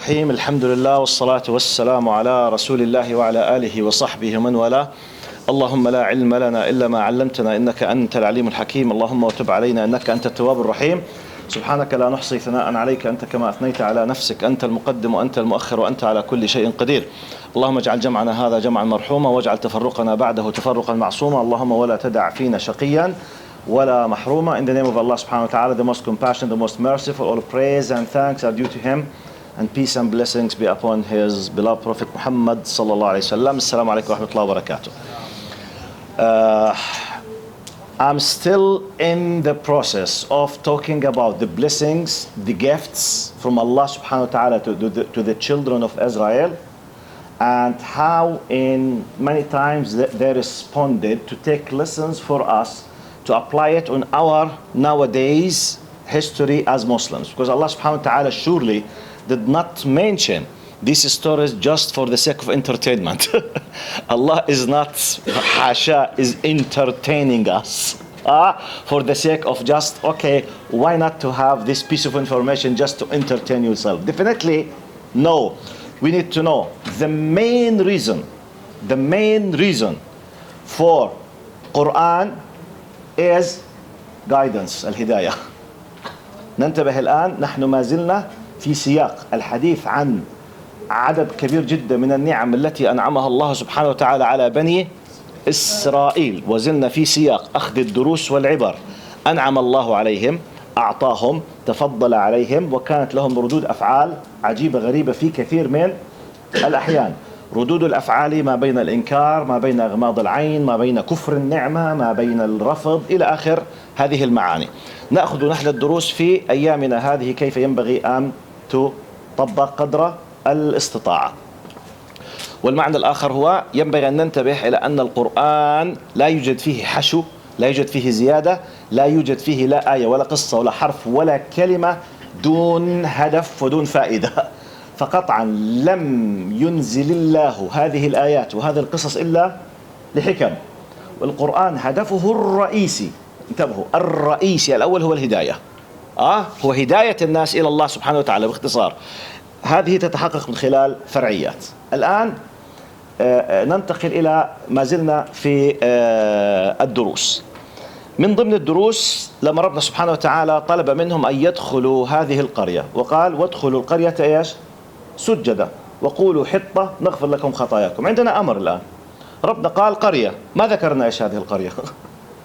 الرحيم. الحمد لله والصلاة والسلام على رسول الله وعلى آله وصحبه ومن والاه. اللهم لا علم لنا إلا ما علمتنا إنك أنت العليم الحكيم. اللهم وتب علينا إنك أنت التواب الرحيم. سبحانك لا نحصي ثناء عليك أنت كما أثنيت على نفسك. أنت المقدم وأنت المؤخر وأنت على كل شيء قدير. اللهم اجعل جمعنا هذا جمعا مرحوما واجعل تفرقنا بعده تفرقا معصوما. اللهم ولا تدع فينا شقيا ولا محروما. In the name of Allah subhanahu wa ta'ala, the most compassionate, the most merciful, all praise and thanks are due to him, and peace and blessings be upon his beloved Prophet Muhammad sallallahu alayhi wa sallam. Assalamu alaikum wa rahmatullahi wa barakatuh. I'm still in the process of talking about the blessings, the gifts from Allah subhanahu wa ta'ala to the children of Israel, and how in many times they responded to take lessons for us to apply it on our nowadays history as Muslims. Because Allah subhanahu wa ta'ala surely did not mention these stories just for the sake of entertainment. Allah is not, hasha, is entertaining us for the sake of just, okay, why not to have this piece of information just to entertain yourself? Definitely, no. We need to know the main reason for Quran is guidance, الهداية. ننتبه الآن، نحن ما زلنا في سياق الحديث عن عدد كبير جدا من النعم التي أنعمها الله سبحانه وتعالى على بني إسرائيل، وزلنا في سياق أخذ الدروس والعبر. أنعم الله عليهم، أعطاهم، تفضل عليهم، وكانت لهم ردود أفعال عجيبة غريبة في كثير من الأحيان. ردود الأفعال ما بين الإنكار، ما بين إغماض العين، ما بين كفر النعمة، ما بين الرفض، إلى آخر هذه المعاني. نأخذ نحن الدروس في أيامنا هذه كيف ينبغي أن تطبق قدر الاستطاعة. والمعنى الآخر هو ينبغي أن ننتبه إلى أن القرآن لا يوجد فيه حشو، لا يوجد فيه زيادة، لا يوجد فيه لا آية ولا قصة ولا حرف ولا كلمة دون هدف ودون فائدة. فقطعا لم ينزل الله هذه الآيات وهذه القصص إلا لحكم. والقرآن هدفه الرئيسي، انتبهوا، الرئيسي الأول هو الهداية. هو هداية الناس إلى الله سبحانه وتعالى باختصار. هذه تتحقق من خلال فرعيات. الآن ننتقل إلى ما زلنا في الدروس. من ضمن الدروس لما ربنا سبحانه وتعالى طلب منهم أن يدخلوا هذه القرية، وقال وادخلوا القرية إيش؟ سجدا وقولوا حطة نغفر لكم خطاياكم. عندنا أمر الآن، ربنا قال قرية، ما ذكرنا إيش هذه القرية.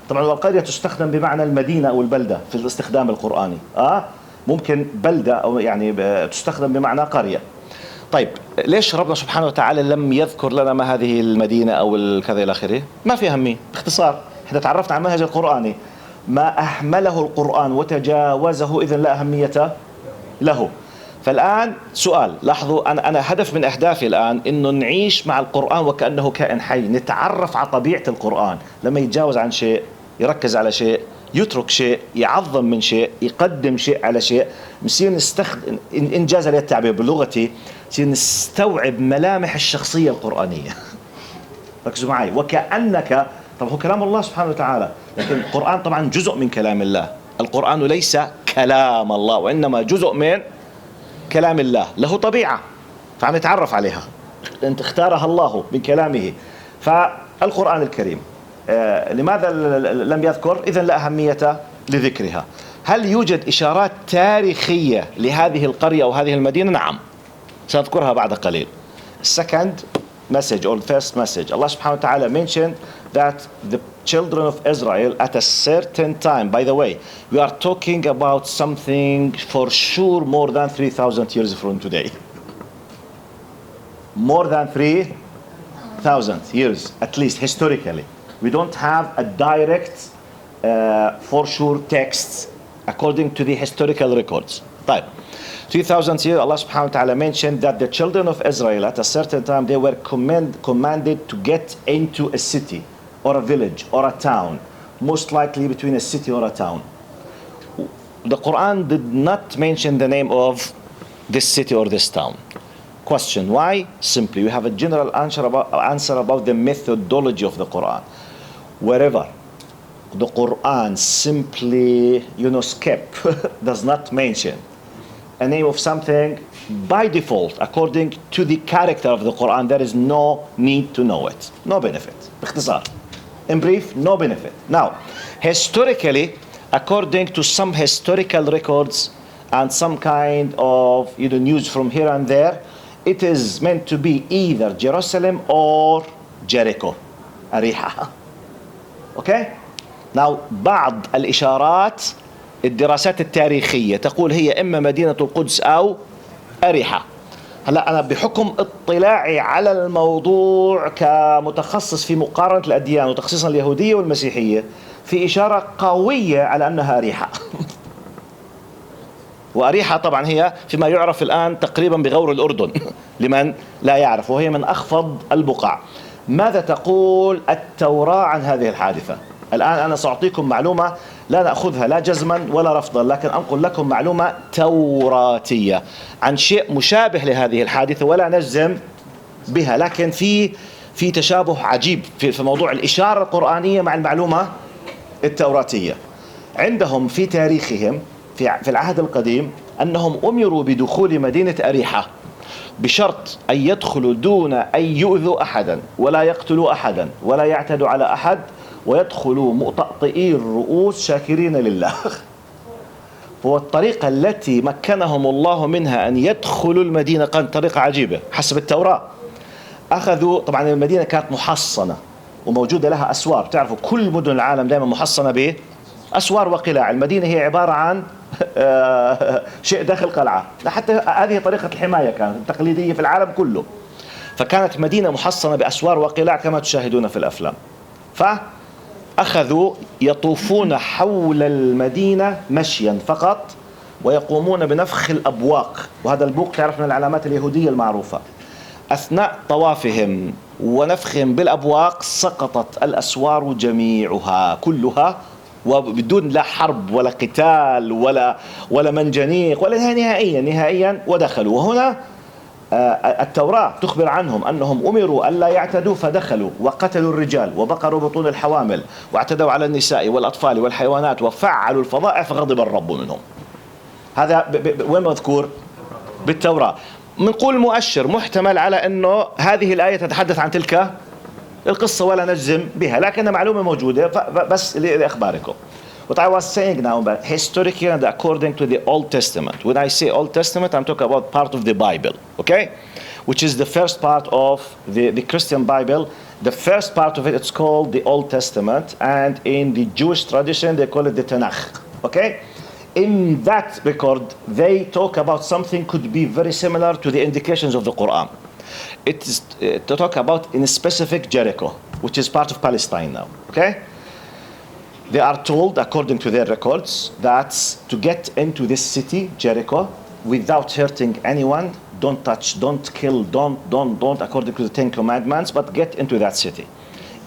طبعا القرية تستخدم بمعنى المدينة أو البلدة في الاستخدام القرآني. ممكن بلدة أو يعني تستخدم بمعنى قرية. طيب ليش ربنا سبحانه وتعالى لم يذكر لنا ما هذه المدينة أو الكذا إلى آخره؟ ما في أهمية. باختصار احنا تعرفنا عن المنهج القرآني، ما أحمله القرآن وتجاوزه إذن لا أهمية له. فالآن سؤال، لاحظوا، أنا هدف من أهدافي الآن إنه نعيش مع القرآن وكأنه كائن حي، نتعرف على طبيعة القرآن. لما يتجاوز عن شيء، يركز على شيء، يترك شيء، يعظم من شيء، يقدم شيء على شيء، نصير نستخدم، إن جاز لي التعبير بلغتي، نصير نستوعب ملامح الشخصية القرآنية. ركزوا معي، وكأنك، طب هو كلام الله سبحانه وتعالى، لكن القرآن طبعا جزء من كلام الله. القرآن ليس كلام الله، وإنما جزء من كلام الله، له طبيعة فعم نتعرف عليها، انت اختارها الله من كلامه. فالقرآن الكريم لماذا لم يذكر؟ إذن لا أهمية لذكرها. هل يوجد إشارات تاريخية لهذه القرية أو هذه المدينة؟ نعم، سأذكرها بعد قليل. Second message or first message, Allah subhanahu wa ta'ala mentioned that the children of Israel at a certain time, by the way, we are talking about something for sure more than 3,000 years from today. More than 3,000 years, at least historically. We don't have a direct, for sure text according to the historical records. طيب, 3,000 years, Allah subhanahu wa ta'ala mentioned that the children of Israel at a certain time, they were commanded to get into a city or a village or a town, most likely between a city or a town. The Quran did not mention the name of this city or this town. Question, why? Simply, we have a general answer about the methodology of the Quran. Wherever the Quran simply, skip, does not mention a name of something by default, according to the character of the Quran, there is no need to know it. No benefit. باختصار. In brief, no benefit. Now, historically, according to some historical records and some kind of news from here and there, it is meant to be either Jerusalem or Jericho. أريحة. Okay? Now, بعض الإشارات الدراسات التاريخية تقول هي إما مدينة القدس أو أريحة. هلا أنا بحكم اطلاعي على الموضوع كمتخصص في مقارنة الأديان وتخصيصا اليهودية والمسيحية، في إشارة قوية على أنها أريحة. وأريحة طبعا هي فيما يعرف الآن تقريبا بغور الأردن لمن لا يعرف، وهي من أخفض البقاع. ماذا تقول التوراة عن هذه الحادثة؟ الآن أنا سأعطيكم معلومة لا نأخذها لا جزما ولا رفضا، لكن أنقل لكم معلومة توراتية عن شيء مشابه لهذه الحادثة ولا نجزم بها، لكن في تشابه عجيب في موضوع الإشارة القرآنية مع المعلومة التوراتية. عندهم في تاريخهم في العهد القديم أنهم أمروا بدخول مدينة أريحة بشرط أن يدخلوا دون أن يؤذوا أحدا ولا يقتلوا أحدا ولا يعتدوا على أحد، ويدخلوا مطأطئي الرؤوس شاكرين لله. هو الطريقة التي مكنهم الله منها أن يدخلوا المدينة كانت طريقة عجيبة حسب التوراة. أخذوا طبعا المدينة كانت محصنة وموجودة لها أسوار، تعرفوا كل مدن العالم دائما محصنة بأسوار وقلاع. المدينة هي عبارة عن شيء داخل قلعة، حتى هذه طريقة الحماية كانت التقليدية في العالم كله. فكانت مدينة محصنة بأسوار وقلاع كما تشاهدون في الأفلام. فأخذوا يطوفون حول المدينة مشيا فقط ويقومون بنفخ الأبواق، وهذا البوق تعرف من العلامات اليهودية المعروفة. أثناء طوافهم ونفخهم بالأبواق سقطت الأسوار جميعها كلها، وبدون لا حرب ولا قتال ولا منجنيق ولا نهائيا ودخلوا. وهنا التوراة تخبر عنهم أنهم أمروا ألا يعتدوا فدخلوا وقتلوا الرجال وبقروا بطون الحوامل واعتدوا على النساء والأطفال والحيوانات وفعلوا الفظائع فغضب الرب منهم. هذا وين مذكور؟ بالتوراة. منقول مؤشر محتمل على أنه هذه الآية تتحدث عن تلك القصة ولا نجزم بها، لكن معلومة موجودة بس لإخباركم. What I was saying now about historically and according to the Old Testament. When I say Old Testament, I'm talking about part of the Bible, okay? Which is the first part of the Christian Bible. The first part of it, it's called the Old Testament, and in the Jewish tradition, they call it the Tanakh, okay? In that record, they talk about something could be very similar to the indications of the Quran. It is to talk about in a specific Jericho, which is part of Palestine now, okay? They are told, according to their records, that to get into this city, Jericho, without hurting anyone, don't touch, don't kill, don't, according to the 10 Commandments, but get into that city.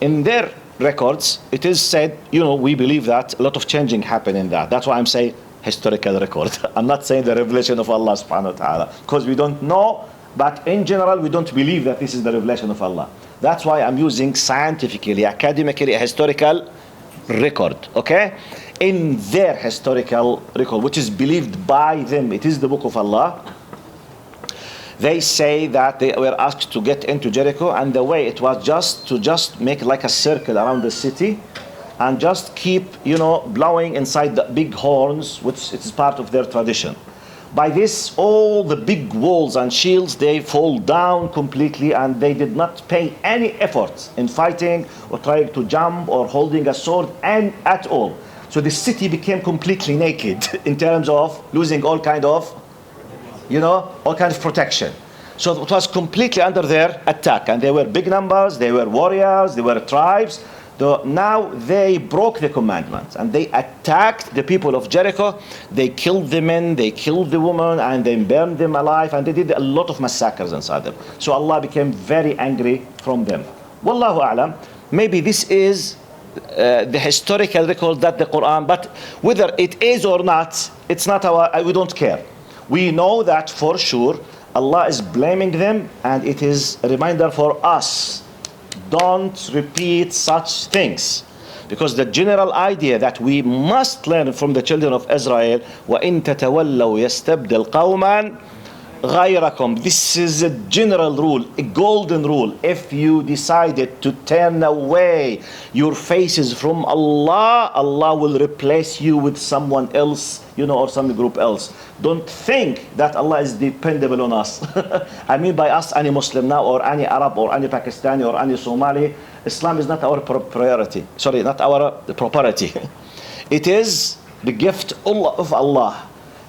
In their records, it is said, we believe that a lot of changing happened in that. That's why I'm saying historical record. I'm not saying the revelation of Allah subhanahu wa ta'ala, because we don't know, but in general, we don't believe that this is the revelation of Allah. That's why I'm using scientifically, academically, a historical record, okay? In their historical record, which is believed by them, it is the book of Allah. They say that they were asked to get into Jericho, and the way it was just make like a circle around the city and just keep, blowing inside the big horns, which is part of their tradition. By this, all the big walls and shields, they fall down completely, and they did not pay any effort in fighting or trying to jump or holding a sword and at all. So the city became completely naked in terms of losing all kind of protection. So it was completely under their attack, and they were big numbers, they were warriors, they were tribes. Now they broke the commandments and they attacked the people of Jericho. They killed the men, they killed the women, and they burned them alive, and they did a lot of massacres inside them. So Allah became very angry from them. Wallahu a'lam. Maybe this is the historical record that the Quran, but whether it is or not, it's not we don't care. We know that for sure Allah is blaming them, and it is a reminder for us. Don't repeat such things. Because the general idea that we must learn from the children of Israel, وَإِن تَتَوَلَّوْا يَسْتَبْدِلْ قَوْمًا غَيْرَكُمْ. This is a general rule, a golden rule. If you decided to turn away your faces from Allah, Allah will replace you with someone else, or some group else. Don't think that Allah is dependable on us. I mean by us, any Muslim now, or any Arab, or any Pakistani, or any Somali. Islam is not our priority. Sorry, not our property. It is the gift of Allah.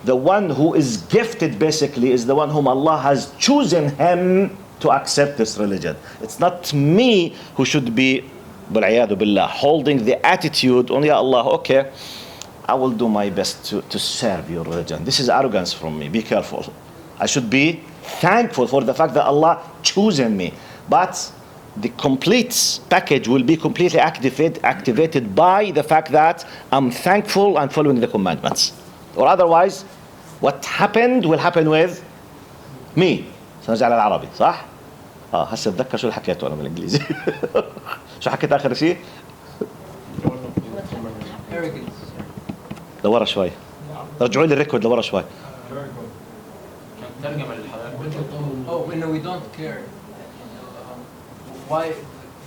The one who is gifted basically is the one whom Allah has chosen him to accept this religion. It's not me who should be, وَالْعِيَاذُ بِاللَّهِ, holding the attitude on, Ya Allah, okay, I will do my best to serve your religion. This is arrogance from me. Be careful. I should be thankful for the fact that Allah chosen me. But the complete package will be completely activated by the fact that I'm thankful and following the commandments. Or otherwise, what happened will happen with me. سنرجع للعربي صح؟ هسه اتذكر شو اللي حكيته انا بالانجليزي. شو حكيت اخر شيء؟ لورا شوي. رجعوا لي الريكورد لورا شوي. ترجمة للحضارة. Oh, no, we don't care. Why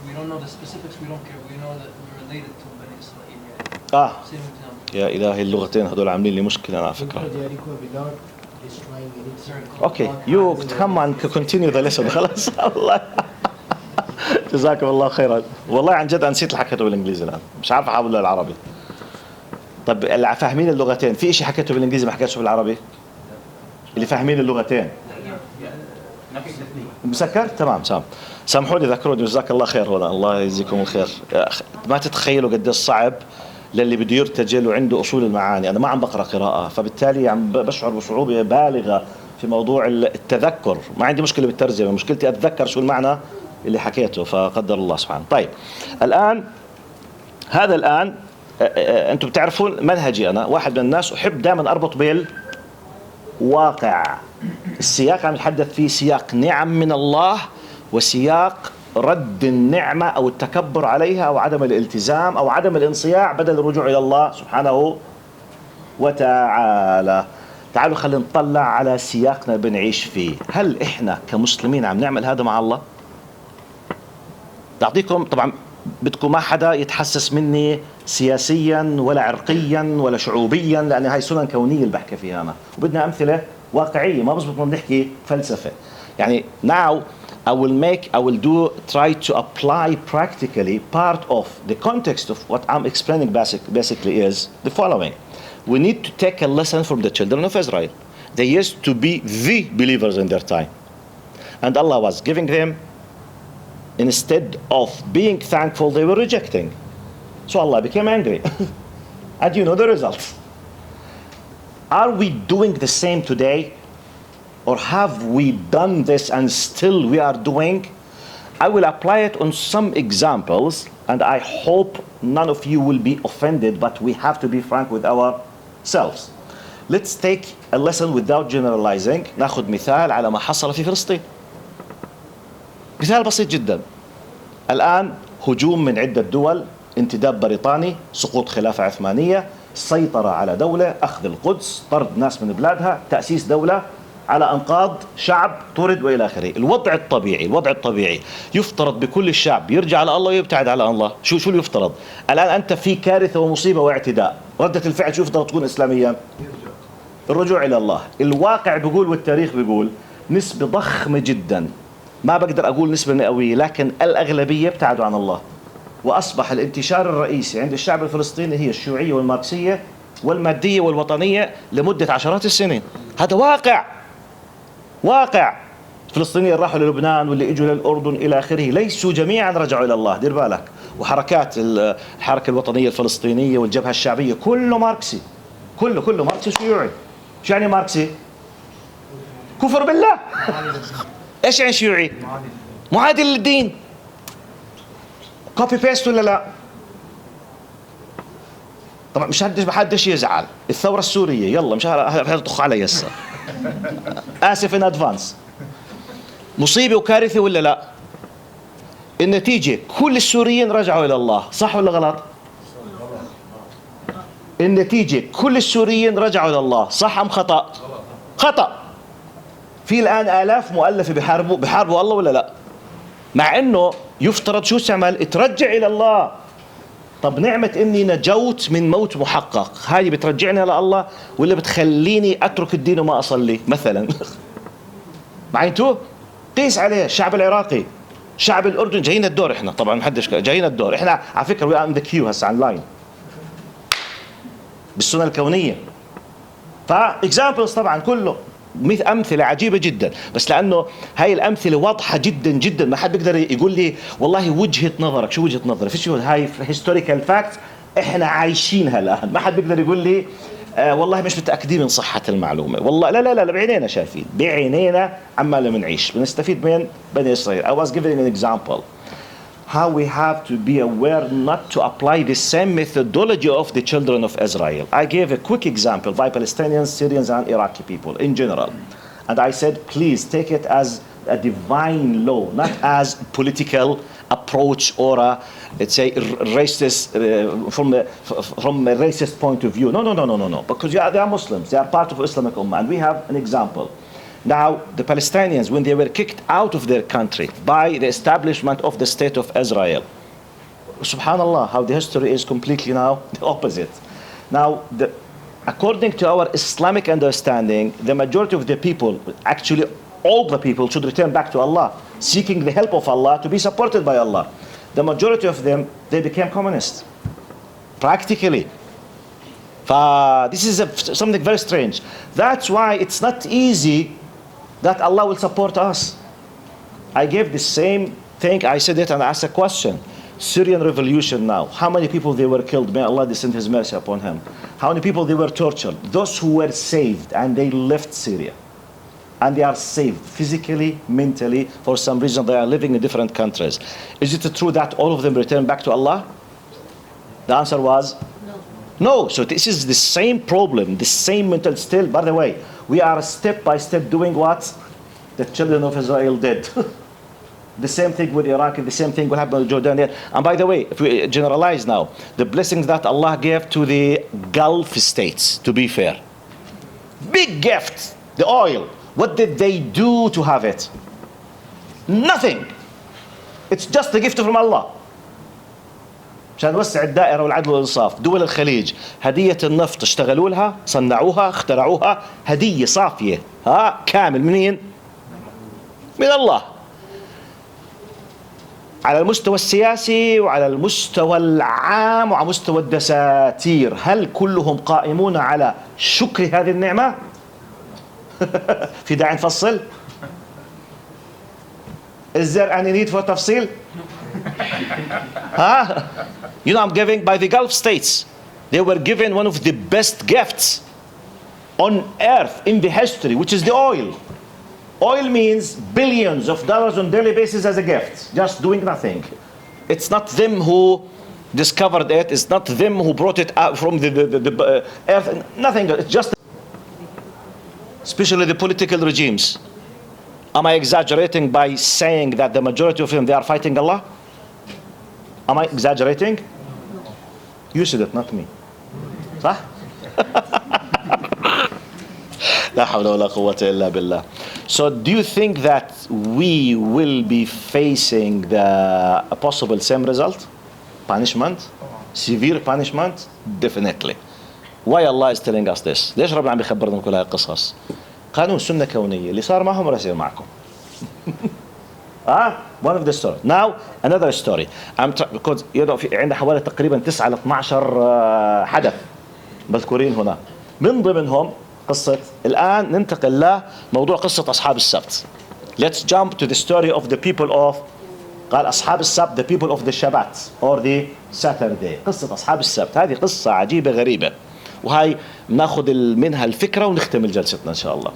we don't know the specifics? We don't care. We know that we're related to بني إسرائيل. يا إلهي اللغتين هذول عاملين لي مشكلة على فكرة. Okay, you come and continue the lesson. خلاص الله. جزاكم الله خيرا. والله عن جد نسيت اللي حكيته بالإنجليزي الآن. مش عارف أحاول العربي. طب اللي فاهمين اللغتين في إشي حكيته بالإنجليزي ما حكيتش بالعربي؟ اللي فاهمين اللغتين. مسكر؟ تمام. سامحوا لي ذكروني جزاك الله خير. هنا الله يجزيكم الخير. ما تتخيلوا قد الصعب للي بده يرتجل وعنده أصول المعاني. أنا ما عم بقرأ قراءة، فبالتالي عم بشعر بصعوبة بالغة في موضوع التذكر. ما عندي مشكلة بالترجمة، مشكلتي أتذكر شو المعنى اللي حكيته، فقدر الله سبحانه. طيب الآن أنتم بتعرفون منهجي، أنا واحد من الناس أحب دائما أربط بالواقع. السياق عم يتحدث فيه سياق نعم من الله، وسياق رد النعمة أو التكبر عليها أو عدم الالتزام أو عدم الانصياع بدل الرجوع إلى الله سبحانه وتعالى. تعالوا خلينا نطلع على سياقنا بنعيش فيه. هل إحنا كمسلمين عم نعمل هذا مع الله؟ تعطيكم طبعا بدكم ما حدا يتحسس مني سياسيا ولا عرقيا ولا شعوبيا، لأن هاي سنن كونية اللي بحكي فيها أنا، وبدنا أمثلة واقعية. ما بزبط نحكي فلسفة. يعني now I will try to apply practically part of the context of what I'm explaining basically is the following. We need to take a lesson from the children of Israel. They used to be the believers in their time. And Allah was giving them, instead of being thankful, they were rejecting. So Allah became angry. And you know the result. Are we doing the same today? Or have we done this and still we are doing? I will apply it on some examples, and I hope none of you will be offended, but we have to be frank with ourselves. Let's take a lesson without generalizing. ناخذ مثال على ما حصل في فلسطين. مثال بسيط جدا. الآن هجوم من عدة دول، انتداب بريطاني، سقوط خلافة عثمانية، سيطرة على دولة، أخذ القدس، طرد ناس من بلادها، تأسيس دولة على أنقاض شعب طرد وإلى آخره. الوضع الطبيعي يفترض بكل الشعب يرجع على الله ويبتعد على الله. شو اللي يفترض؟ الآن أنت في كارثة ومصيبة واعتداء، ردة الفعل شو يفترض تكون إسلاميا؟ الرجوع إلى الله. الواقع بيقول والتاريخ بيقول نسبة ضخمة جدا، ما بقدر أقول نسبة مئوية، لكن الأغلبية ابتعدوا عن الله. وأصبح الانتشار الرئيسي عند الشعب الفلسطيني هي الشيوعية والماركسية والمادية والوطنية لمدة عشرات السنين. هذا واقع. الفلسطينيين راحوا للبنان واللي اجوا للأردن إلى آخره، ليسوا جميعا رجعوا إلى الله. دير بالك. وحركات الحركة الوطنية الفلسطينية والجبهة الشعبية كله ماركسي، كله ماركسي شيوعي. شو يعني ماركسي؟ كفر بالله. ايش يعني شيوعي؟ معادي للدين. كوبي بيست ولا لا؟ طبعا مش حدش يزعل. الثورة السورية يلا مش هتطخ علي هسه. آسف إن أدفانس. مصيبة وكارثة ولا لا؟ النتيجة كل السوريين رجعوا إلى الله، صح ولا غلط؟ النتيجة كل السوريين رجعوا إلى الله، صح أم خطأ؟ خطأ. في الآن آلاف مؤلفة بحاربوا الله ولا لا؟ مع إنه يفترض شو تعمل؟ ترجع إلى الله. طب نعمة إني نجوت من موت محقق، هاي بترجعني إلى الله ولا بتخليني أترك الدين وما أصلي مثلا؟ معينتو؟ قيس عليه الشعب العراقي، الشعب الأردن، جايين الدور إحنا طبعا محدش جايين الدور إحنا على فكرة وي ام ذا كيو هسه عن لاين بالسنة الكونية. فإكزامبلز طبعا كله أمثلة عجيبة جدا، بس لأنه هاي الأمثلة واضحة جدا جدا، ما حد بيقدر يقول لي والله وجهة نظرك. شو وجهة نظري؟ فيش، هاي هيستوريكال فاكت احنا عايشينها الآن. ما حد بيقدر يقول لي والله مش متأكدين من صحة المعلومة. والله لا لا لا، بعينينا شايفين، بعينينا عمالنا بنعيش بنستفيد من بني إسرائيل. I was giving an example how we have to be aware not to apply the same methodology of the children of Israel. I gave a quick example by Palestinians, Syrians and Iraqi people in general. And I said, please take it as a divine law, not as political approach or a, let's say, racist, from a racist point of view. No. Because they are Muslims. They are part of Islamic Ummah. And we have an example. Now, the Palestinians, when they were kicked out of their country by the establishment of the state of Israel, subhanallah, how the history is completely now the opposite. Now, according to our Islamic understanding, the majority of the people, actually all the people, should return back to Allah, seeking the help of Allah to be supported by Allah. The majority of them, they became communists, practically. This is something very strange. That's why it's not easy that Allah will support us. I gave the same thing, I said it and I asked a question. Syrian revolution now, how many people they were killed? May Allah descend His mercy upon him. How many people they were tortured? Those who were saved and they left Syria. And they are saved physically, mentally, for some reason they are living in different countries. Is it true that all of them returned back to Allah? The answer was no. So this is the same problem, the same mental still. By the way, we are step by step doing what the children of Israel did. The same thing with Iraq, the same thing will happen with Jordan. And by the way, if we generalize now, the blessings that Allah gave to the Gulf states, to be fair, big gift, the oil. What did they do to have it? Nothing. It's just a gift from Allah. عشان نوسع الدائرة والعدل والإنصاف. دول الخليج هدية النفط اشتغلوا لها، صنعوها، اخترعوها، هدية صافية كامل منين؟ من الله. على المستوى السياسي وعلى المستوى العام وعلى مستوى الدساتير، هل كلهم قائمون على شكر هذه النعمة؟ في داعي نفصل؟ Is there any need for تفصيل؟ You know, I'm giving by the Gulf states. They were given one of the best gifts on earth in the history, which is the oil. Oil means billions of dollars on daily basis as a gift, just doing nothing. It's not them who discovered it. It's not them who brought it out from the earth. Nothing. It's just, especially the political regimes. Am I exaggerating by saying that the majority of them, they are fighting Allah? Am I exaggerating? You said it, not me. صح؟ لا حول ولا قوة إلا بالله. So do you think that we will be facing the possible same result? Punishment? Severe punishment? Definitely. Why Allah is telling us this? ليش ربنا عم بيخبرنا كل هاي القصص؟ قانون سنة كونية، اللي صار معهم راح يصير معكم. one of the story. Now another story. Because you know في عندنا حوالي تقريبا 9 ل 12 حدث مذكورين هنا. من ضمنهم قصة، الآن ننتقل لموضوع قصة أصحاب السبت. Let's jump to the story of the people of، قال أصحاب السبت the people of the Shabbat or the Saturday. قصة أصحاب السبت هذه قصة عجيبة غريبة، وهاي ناخذ منها الفكرة ونختم جلستنا إن شاء الله.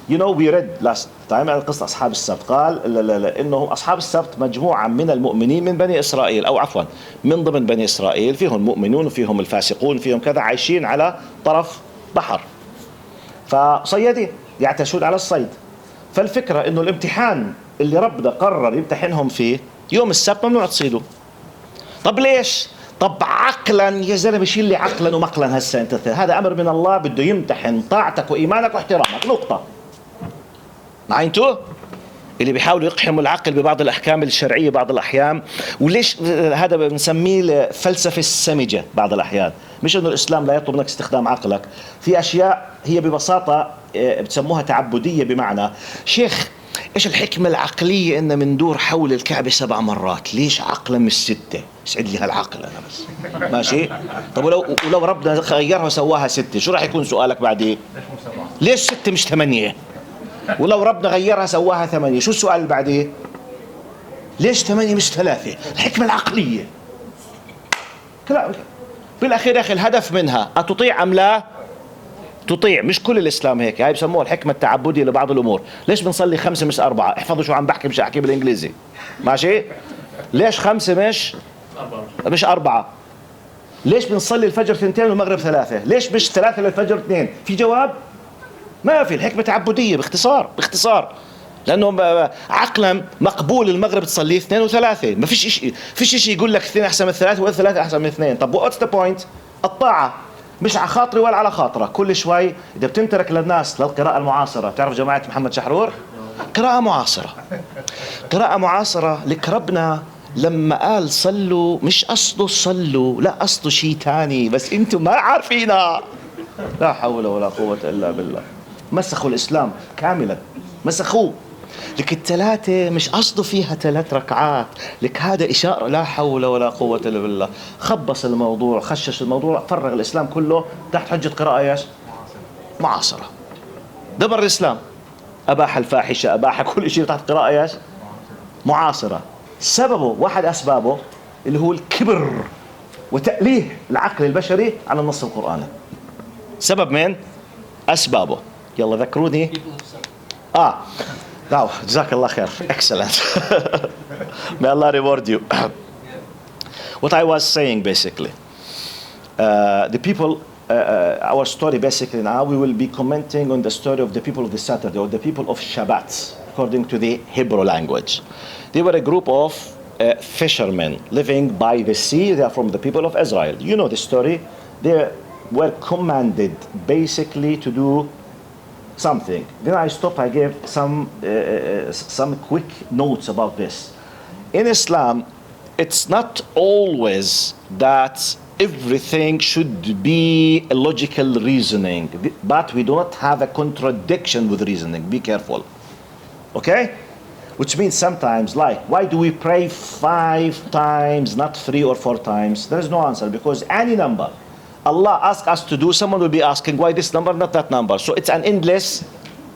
You know we read last time على قصة أصحاب السبت، قال إنه أصحاب السبت مجموعة من المؤمنين من بني إسرائيل، أو عفوا من ضمن بني إسرائيل، فيهم المؤمنون وفيهم الفاسقون فيهم كذا، عايشين على طرف بحر، فصيادين يعتشون على الصيد. فالفكرة إنه الامتحان اللي ربنا قرر يمتحنهم فيه يوم السبت ممنوع تصيدوا. طب ليش؟ طب عقلا يا زلمه شيل لي عقلا ومقلا هسه انت، هذا امر من الله بده يمتحن طاعتك وايمانك واحترامك، نقطه. معي انتوا؟ اللي بيحاولوا يقحموا العقل ببعض الاحكام الشرعيه بعض الاحيان، وليش هذا بنسميه الفلسفه السمجه بعض الاحيان، مش انه الاسلام لا يطلب منك استخدام عقلك، في اشياء هي ببساطه بتسموها تعبديه، بمعنى شيخ ايش الحكمه العقليه ان مندور حول الكعبه 7 مرات؟ ليش عقلا مش 6؟ اسعد لي هالعقل انا بس. ماشي؟ طب ولو ربنا غيرها وسواها 6 شو راح يكون سؤالك بعدين؟ ليش 6 مش 8؟ ولو ربنا غيرها سواها 8 شو السؤال اللي بعديه؟ ليش 8 مش 3؟ الحكمة العقلية. كلام بالاخير يا اخي الهدف منها أتطيع أم لا؟ تطيع. مش كل الإسلام هيك، هاي بسموها الحكمة التعبدية لبعض الأمور. ليش بنصلي 5 مش 4؟ احفظوا شو عم بحكي، مش أحكي بالإنجليزي. ماشي؟ ليش 5 مش 4؟ ليش بنصلي الفجر 2 والمغرب 3؟ ليش مش 3 للفجر 2؟ في جواب؟ ما في. الحكمة تعبدية باختصار لأنه عقلا مقبول المغرب تصليه 2 و3، ما فيش شيء يقول لك 2 أحسن من 3 ولا 3 أحسن من 2. طب واتس ذا بوينت؟ الطاعة مش على خاطري ولا على خاطرك. كل شوي إذا بتنترك للناس للقراءة المعاصرة، تعرف جماعة محمد شحرور؟ قراءة معاصرة لك ربنا لما قال صلوا مش قصده صلوا، لا قصده شيء تاني بس انتم ما عارفينها. لا حول ولا قوة إلا بالله. مسخوا الإسلام كاملا، مسخوه. لك الثلاثة مش قصده فيها 3 ركعات، لك هذا إشارة. لا حول ولا قوة إلا بالله. خبص الموضوع، خشش الموضوع، فرغ الإسلام كله تحت حجة قراءة ايش؟ معاصرة. دبر الإسلام، أباح الفاحشة، أباح كل شيء تحت قراءة ايش؟ معاصرة. سببه واحد أسبابه اللي هو الكبر وتأليه العقل البشري على النص القرآني. سبب من أسبابه؟ يلا ذكروني. Now, جزاك الله خير. Excellent. May Allah reward you. What I was saying basically, the people, our story basically now, we will be commenting on the story of the people of the Saturday, or the people of Shabbat, according to the Hebrew language. They were a group of fishermen living by the sea. They are from the people of Israel. You know the story. They were commanded basically to do something. Then I stopped. I gave some quick notes about this. In Islam, it's not always that everything should be a logical reasoning, but we do not have a contradiction with reasoning. Be careful. Okay? Which means sometimes, like, why do we pray 5 times, not 3 or 4 times? There is no answer, because any number Allah asks us to do, someone will be asking why this number, not that number. So it's an endless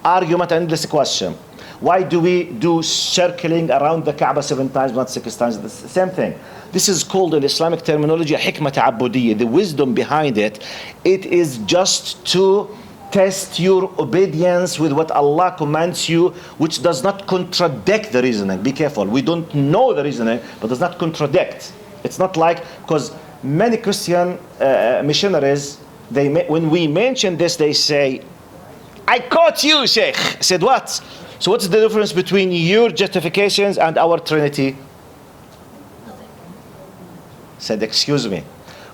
argument, endless question. Why do we do circling around the Kaaba 7 times, not 6 times? The same thing. This is called in Islamic terminology حكمة تعبدية. The wisdom behind it, it is just to test your obedience with what Allah commands you, which does not contradict the reasoning. Be careful. We don't know the reasoning, but does not contradict. It's not like, because many Christian missionaries, when we mention this, they say, I caught you, Sheikh. I said, what? So what's the difference between your justifications and our Trinity? I said, excuse me.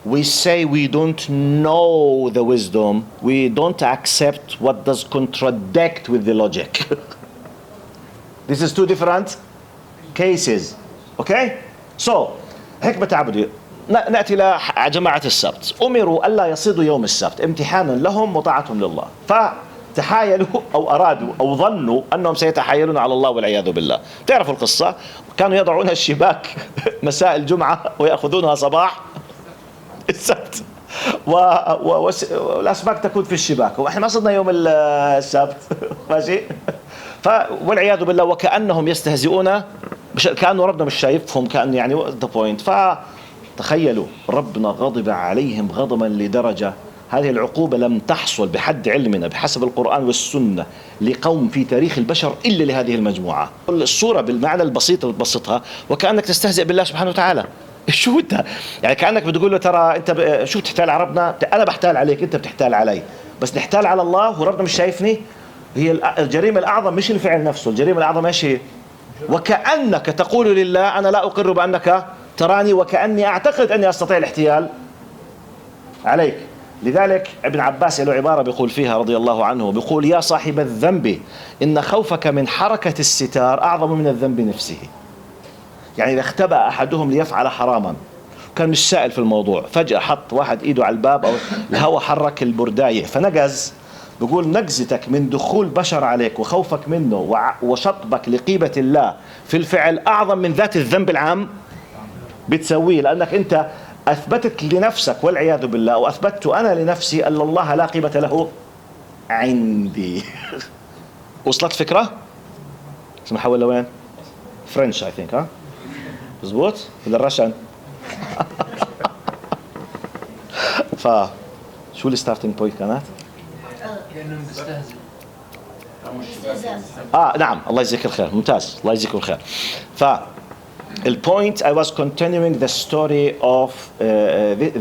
We say we don't know the wisdom. We don't accept what does contradict with the logic. This is 2 different cases. Okay? So, حكمة تعبدية. نأتي إلى جماعة السبت. أمروا ألا يصيدوا يوم السبت امتحانا لهم وطاعتهم لله، فتحايلوا أو أرادوا أو ظنوا أنهم سيتحايلون على الله والعياذ بالله. تعرفوا القصة؟ كانوا يضعون الشباك مساء الجمعة ويأخذونها صباح السبت، والأسماك تكون في الشباك، وإحنا ما صدنا يوم السبت. ماشي؟ والعياذ بالله، وكأنهم يستهزئون، كأنه ربنا مش شايفهم، كأن يعني the point. تخيلوا ربنا غضب عليهم غضبا لدرجة هذه العقوبة لم تحصل بحد علمنا بحسب القرآن والسنة لقوم في تاريخ البشر إلا لهذه المجموعة. الصورة بالمعنى البسيط اللي تبسطها وكأنك تستهزئ بالله سبحانه وتعالى. شو انت يعني كأنك بتقول له ترى انت شو بتحتال على ربنا؟ انا بحتال عليك، انت بتحتال علي، بس نحتال على الله وربنا مش شايفني. هي الجريمة الأعظم مش الفعل نفسه، الجريمة الأعظم ايش هي؟ وكأنك تقول لله أنا لا أقر بأنك تراني وكأني أعتقد أني أستطيع الاحتيال عليك. لذلك ابن عباس له عبارة بيقول فيها رضي الله عنه، بيقول: يا صاحب الذنب إن خوفك من حركة الستار أعظم من الذنب نفسه. يعني إذا اختبأ أحدهم ليفعل حراما، كان مش سائل في الموضوع، فجأة حط واحد إيده على الباب أو الهواء حرك البرداية فنقز، بيقول: نقزتك من دخول بشر عليك وخوفك منه وشطبك لقيبة الله في الفعل أعظم من ذات الذنب العام بتسويه، لأنك أنت أثبتت لنفسك والعياذ بالله، وأثبتت أنا لنفسي أن الله لا قيمة له عندي. وصلت فكرة؟ اسمها ولا وين؟ فرنش I think. ها مزبوط ولا الرشن؟ شو الستارتنج بوينت كانت؟ كأنه مستهزئ. نعم، الله يجزيك الخير، ممتاز، الله يجزيكم الخير. البوينت I was continuing the story of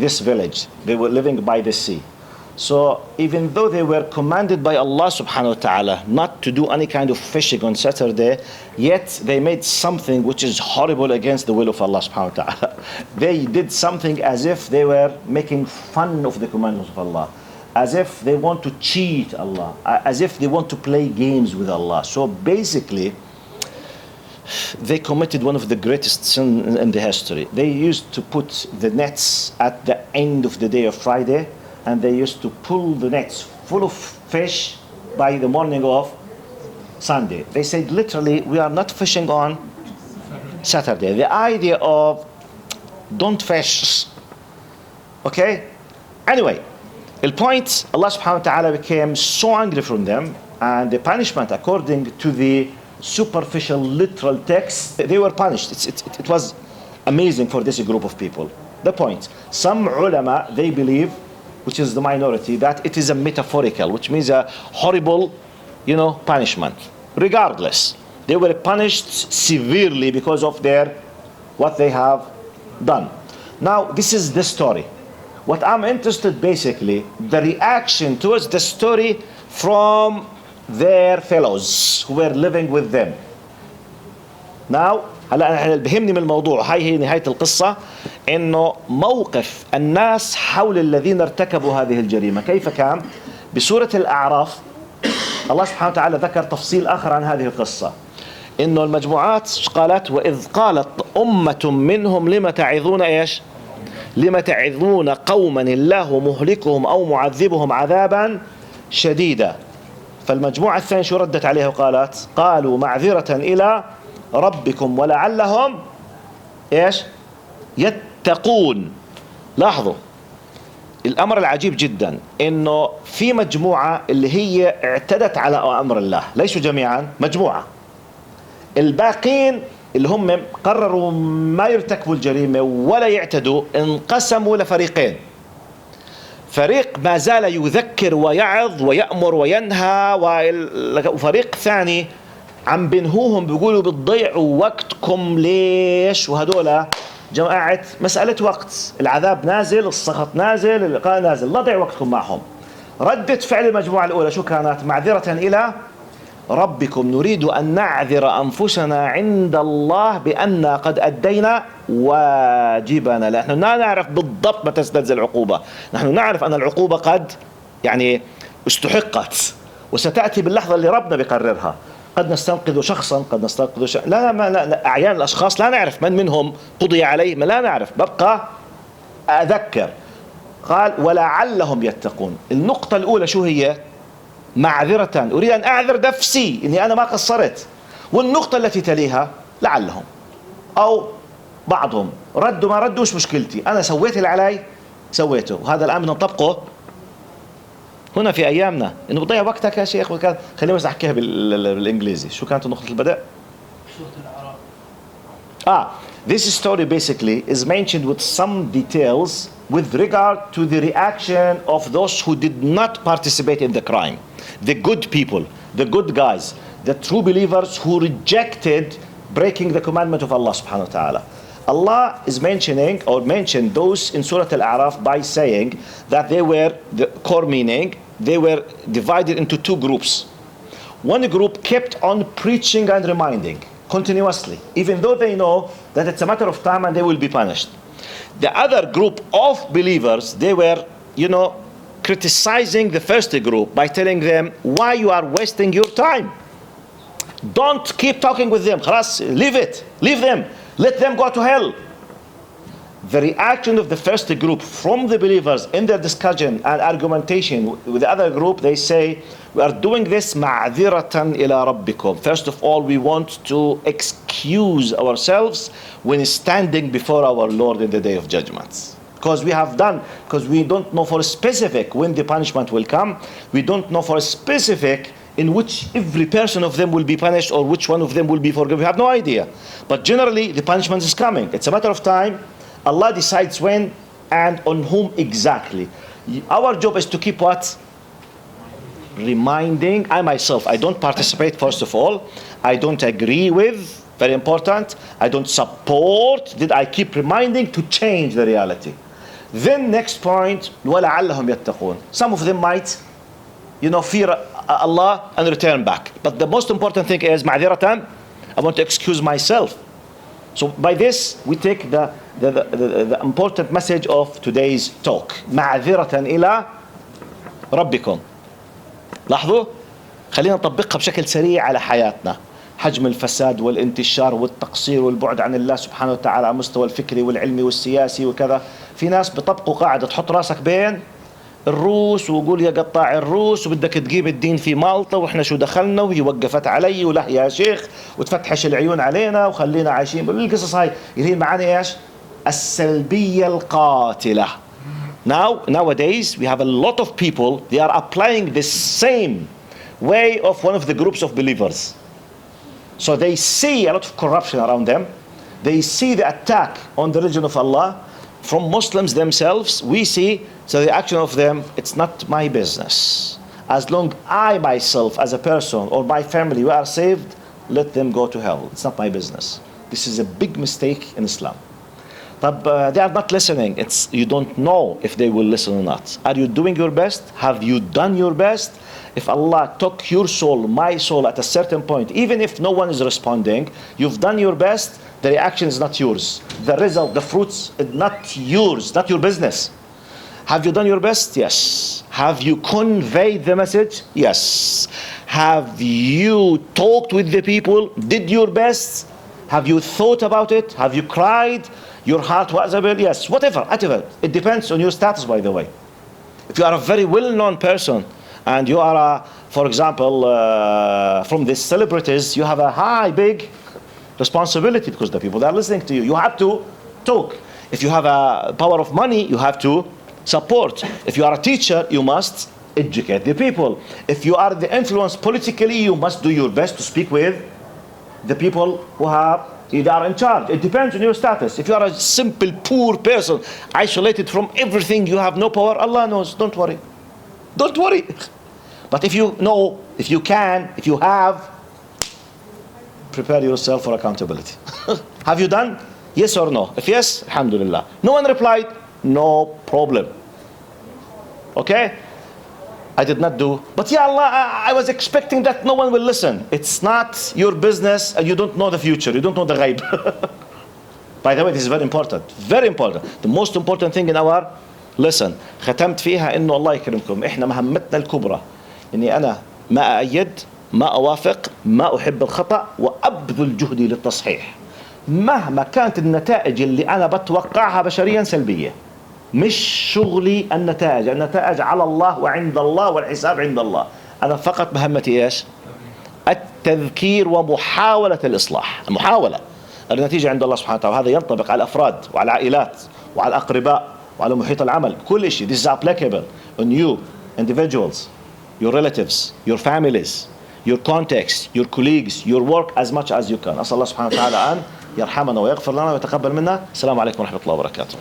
this village. They were living by the sea. So even though they were commanded by Allah subhanahu wa ta'ala not to do any kind of fishing on Saturday, yet they made something which is horrible against the will of Allah subhanahu wa ta'ala. They did something as if they were making fun of the commandments of Allah, as if they want to cheat Allah, as if they want to play games with Allah. So basically, they committed one of the greatest sins in the history. They used to put the nets at the end of the day of Friday, and they used to pull the nets full of fish by the morning of Sunday. They said literally, we are not fishing on Saturday. The idea of don't fish. Okay? Anyway, the point, Allah subhanahu wa ta'ala became so angry from them, and the punishment according to the superficial literal text, they were punished. It was amazing for this group of people. The point, some ulama, they believe, which is the minority, that it is a metaphorical, which means a horrible, punishment. Regardless, they were punished severely because of what they have done. Now, this is the story. What I'm interested, basically, the reaction towards the story from their fellows who were living with them. Now, هلا اللي بهمني من الموضوع، هي نهاية القصة، إنه موقف الناس حول الذين ارتكبوا هذه الجريمة كيف كان. بسورة الأعراف الله سبحانه وتعالى ذكر تفصيل آخر عن هذه القصة، إنه المجموعات قالت: وإذ قالت أمة منهم لم تعظون إيش؟ لم تعظون قوما الله مهلكهم أو معذبهم عذابا شديدا. فالمجموعة الثانية شو ردت عليها وقالت؟ قالوا معذرة إلى ربكم ولعلهم إيش؟ يتقون. لاحظوا الأمر العجيب جدا، إنه في مجموعة اللي هي اعتدت على أمر الله، ليسوا جميعا، مجموعة. الباقين اللي هم قرروا ما يرتكبوا الجريمة ولا يعتدوا انقسموا لفريقين. فريق ما زال يذكر ويعظ ويأمر وينهى، وفريق ثاني عم بنهوهم بيقولوا بتضيعوا وقتكم ليش، وهدول جماعة مسألة وقت، العذاب نازل، السخط نازل، اللقاء نازل، لا ضيع وقتكم معهم. ردة فعل المجموعة الأولى شو كانت؟ معذرة إلى ربكم نريد أن نعذر أنفسنا عند الله بأن قد أدينا واجبنا. نحن لا نعرف بالضبط متى تنزل العقوبة، نحن نعرف أن العقوبة قد استحقت وستأتي باللحظة اللي ربنا بيقررها. قد نستنقذ شخصا، قد نستنقذ لا أعيان الأشخاص لا نعرف من منهم قضي عليه، ما لا نعرف. ببقى أذكر. قال ولعلهم يتقون. النقطة الأولى شو هي؟ معذرة، أريد أن أعذر نفسي إني أنا ما قصرت. والنقطة التي تليها لعلهم، أو بعضهم ردوا ما ردوا، مش مشكلتي، أنا سويت اللي علي سويته. وهذا الآن بدنا نطبقه هنا في أيامنا، إنه بضيع وقتك يا شيخ. خليني بس أحكيها بالإنجليزي. شو كانت نقطة البدء؟ This story basically is mentioned with some details with regard to the reaction of those who did not participate in the crime. The good people, the good guys, the true believers who rejected breaking the commandment of Allah subhanahu wa ta'ala. Allah is mentioning or mentioned those in Surah Al-A'raf by saying that they were, the core meaning, they were divided into two groups. One group kept on preaching and reminding. continuously, even though they know that it's a matter of time and they will be punished. The other group of believers, they were, criticizing the first group by telling them, why you are wasting your time? Don't keep talking with them. خلاص, leave them. Let them go to hell. The reaction of the first group from the believers in their discussion and argumentation with the other group, they say, we are doing this معذرة إلى ربكم. First of all, we want to excuse ourselves when standing before our Lord in the day of judgment. Because we don't know for specific when the punishment will come. We don't know for specific in which every person of them will be punished or which one of them will be forgiven. We have no idea. But generally, the punishment is coming. It's a matter of time. Allah decides when and on whom exactly. Our job is to keep what? Reminding. I myself, I don't participate first of all. I don't agree with. Very important. I don't support. Did I keep reminding to change the reality? Then next point, وَلَعَلَّهُمْ يَتَّقُونَ. Some of them might, fear Allah and return back. But the most important thing is معذرة. I want to excuse myself. So by this we take the important message of today's talk. معذرة إلى ربكم. لاحظوا، خلينا نطبقها بشكل سريع على حياتنا. حجم الفساد والانتشار والتقصير والبعد عن الله سبحانه وتعالى على المستوى الفكري والعلمي والسياسي وكذا. في ناس بيطبقوا قاعدة تحط راسك بين الروس ويقول يا قطاع الروس وبدك تجيب الدين في مالطا واحنا شو دخلنا وهي وقفت علي ولا يا شيخ وتفتحش العيون علينا وخلينا عايشين بالقصص هاي اللي هي معاني ايش؟ السلبية القاتلة. Nowadays we have a lot of people, they are applying the same way of one of the groups of believers. So they see a lot of corruption around them. They see the attack on the religion of Allah from Muslims themselves. We see, so the action of them, it's not my business. As long I myself as a person or my family, we are saved, let them go to hell. It's not my business. This is a big mistake in Islam. But they are not listening. You don't know if they will listen or not. Are you doing your best? Have you done your best? If Allah took your soul, my soul at a certain point, even if no one is responding, you've done your best, the reaction is not yours. The result, the fruits, is not yours, not your business. Have you done your best? Yes. Have you conveyed the message? Yes. Have you talked with the people? Did your best? Have you thought about it? Have you cried? Your heart was able? Yes. Whatever. It depends on your status, by the way. If you are a very well-known person, and you are, for example, from the celebrities, you have a big responsibility because the people that are listening to you. You have to talk. If you have a power of money, you have to support. If you are a teacher, you must educate the people. If you are the influence politically, you must do your best to speak with the people who are in charge. It depends on your status. If you are a simple, poor person, isolated from everything, you have no power, Allah knows. Don't worry. Don't worry. But if you know, if you can, if you have, prepare yourself for accountability. Have you done? Yes or no? If yes, alhamdulillah. No one replied, no problem. Okay? I did not do. But ya Allah, I was expecting that no one will listen. It's not your business and you don't know the future. You don't know the ghaib. By the way, this is very important. Very important. The most important thing in our lesson. ختمت فيها إنه الله يكرمكم. إحنا مهمتنا الكبرى. إني أنا ما أأيد، ما أوافق، ما أحب الخطأ، وأبذل جهدي للتصحيح. مهما كانت النتائج اللي أنا بتوقعها بشريا سلبية. مش شغلي النتائج على الله وعند الله والحساب عند الله. أنا فقط مهمتي إيش؟ التذكير ومحاولة الإصلاح. المحاولة. النتيجة عند الله سبحانه وتعالى. هذا ينطبق على الأفراد وعلى العائلات وعلى الأقرباء وعلى محيط العمل. كل شيء. This is applicable on you, individuals, your relatives, your families, your contacts, your colleagues, your work as much as you can. أسأل الله سبحانه وتعالى أن يرحمنا ويغفر لنا ويتقبل منا. السلام عليكم ورحمة الله وبركاته.